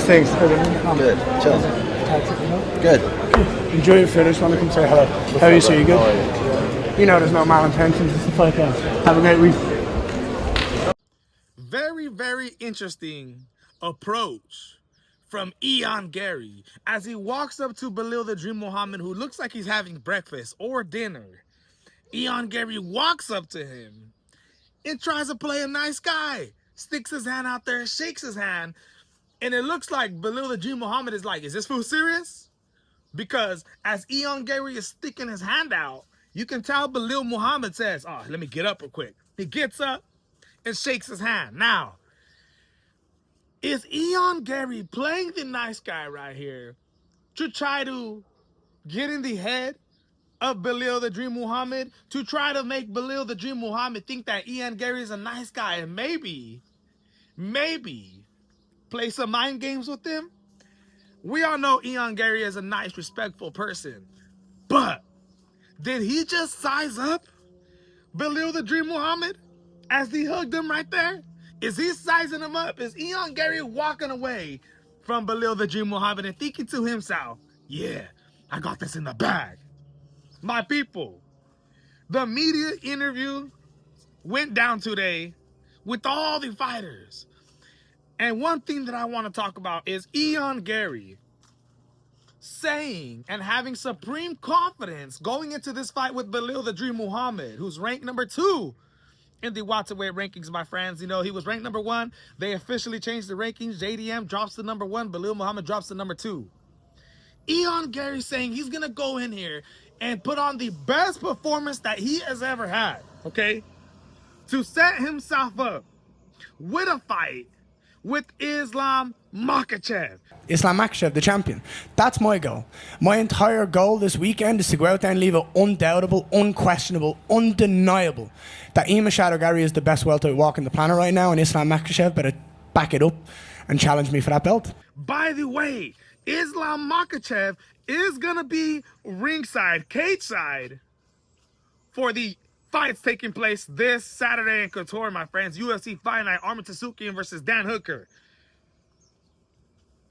things? Good. Chill. Good. Enjoy your finish. Want to come say hello? How are you? So you good? You know there's no malintentions. It's like have a great week. Very, very interesting approach from Ian Garry as he walks up to Belel the Dream Muhammad, who looks like he's having breakfast or dinner. Ian Garry walks up to him and tries to play a nice guy. Sticks his hand out there, shakes his hand, and it looks like Belel the Dream Muhammad is like, is this fool serious? Because as Ian Garry is sticking his hand out, you can tell Belel Muhammad says, oh, let me get up real quick. He gets up and shakes his hand. Now, is Ian Garry playing the nice guy right here to try to get in the head of Belel the Dream Muhammad, to try to make Belel the Dream Muhammad think that Ian Garry is a nice guy and maybe play some mind games with him? We all know Ian Garry is a nice, respectful person, but did he just size up Belel the Dream Muhammad as he hugged him right there? Is he sizing him up? Is Ian Garry walking away from Belel the Dream Muhammad and thinking to himself, yeah, I got this in the bag? My people, the media interview went down today with all the fighters. And one thing that I want to talk about is Ian Garry saying and having supreme confidence going into this fight with Belel the Dream Muhammad, who's ranked number 2 in the welterweight rankings, my friends. You know, he was ranked number 1. They officially changed the rankings. JDM drops to number 1. Belel Muhammad drops to number 2. Ian Garry saying he's going to go in here and put on the best performance that he has ever had, okay? To set himself up with a fight with Islam Makhachev. Islam Makhachev, the champion. That's my goal. My entire goal this weekend is to go out there and leave it undoubtable, unquestionable, undeniable that MACHADO GARRY is the best welterweight walking the planet right now, and Islam Makhachev better back it up and challenge me for that belt. By the way, Islam Makhachev is going to be ringside, cage side, for the fights taking place this Saturday in Couture, my friends. UFC Fight Night, Armin Tsutsoukian versus Dan Hooker.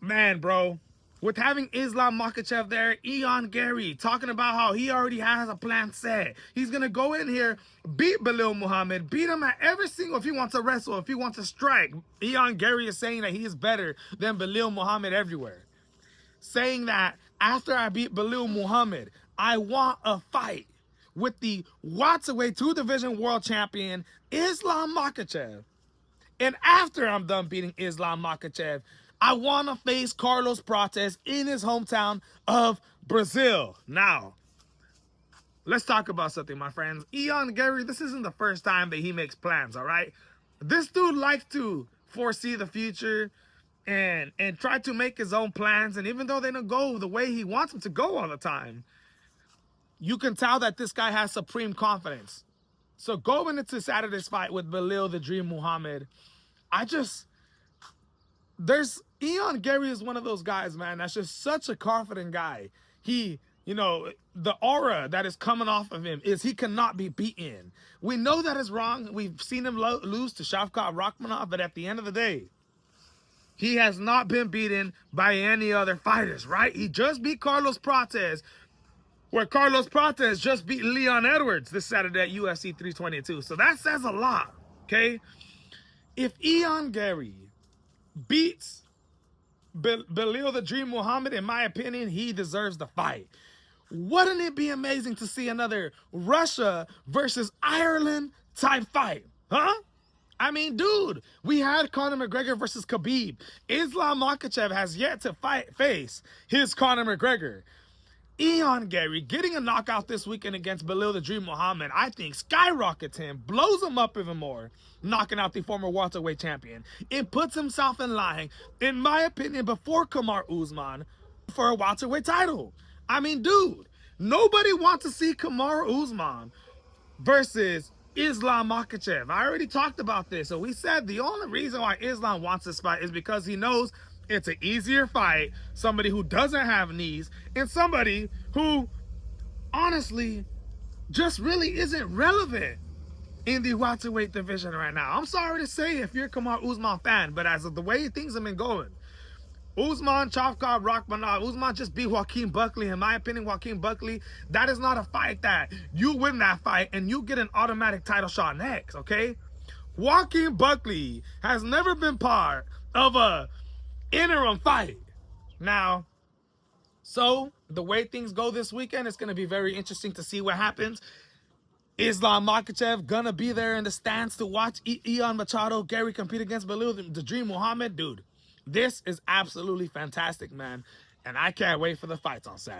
Man, bro, with having Islam Makhachev there, Ian Garry talking about how he already has a plan set. He's going to go in here, beat Belel Muhammad, beat him at every single, if he wants to wrestle, if he wants to strike. Ian Garry is saying that he is better than Belel Muhammad everywhere. Saying that after I beat Belel Muhammad, I want a fight with the welterweight 2-division world champion, Islam Makhachev. And after I'm done beating Islam Makhachev, I want to face Carlos Prates in his hometown of Brazil. Now, let's talk about something, my friends. Ian Garry, this isn't the first time that he makes plans, all right? This dude likes to foresee the future and try to make his own plans. And even though they don't go the way he wants them to go all the time, you can tell that this guy has supreme confidence. So going into Saturday's fight with Belel the Dream Muhammad, Ian Garry is one of those guys, man, that's just such a confident guy. He, you know, the aura that is coming off of him is he cannot be beaten. We know that is wrong. We've seen him lose to Shavkat Rakhmonov, but at the end of the day, he has not been beaten by any other fighters, right? He just beat Carlos Prates, where Carlos Prates just beat Leon Edwards this Saturday at UFC 322. So that says a lot, okay? If Ian Garry beats Belel the Dream Muhammad, in my opinion, he deserves the fight. Wouldn't it be amazing to see another Russia versus Ireland type fight, huh? I mean, dude, we had Conor McGregor versus Khabib. Islam Makhachev has yet to face his Conor McGregor. Ian Garry getting a knockout this weekend against Belel the Dream Muhammad, I think skyrockets him, blows him up even more, knocking out the former welterweight champion, and puts himself in line, in my opinion, before Kamaru Usman for a welterweight title. I mean, dude, nobody wants to see Kamaru Usman versus Islam Makhachev. I already talked about this. So we said the only reason why Islam wants this fight is because he knows it's an easier fight, somebody who doesn't have knees, and somebody who honestly just really isn't relevant in the welterweight division right now. I'm sorry to say if you're a Kamaru Usman fan, but as of the way things have been going, Usman, Chavkov, Rachmanov. Usman just beat Joaquin Buckley. In my opinion, Joaquin Buckley, that is not a fight that you win that fight and you get an automatic title shot next, okay? Joaquin Buckley has never been part of a interim fight. Now, so the way things go this weekend, it's going to be very interesting to see what happens. Islam Makhachev gonna be there in the stands to watch Ion Machado Garry compete against Belel, the Dream Muhammad. Dude, this is absolutely fantastic, man. And I can't wait for the fights on Saturday.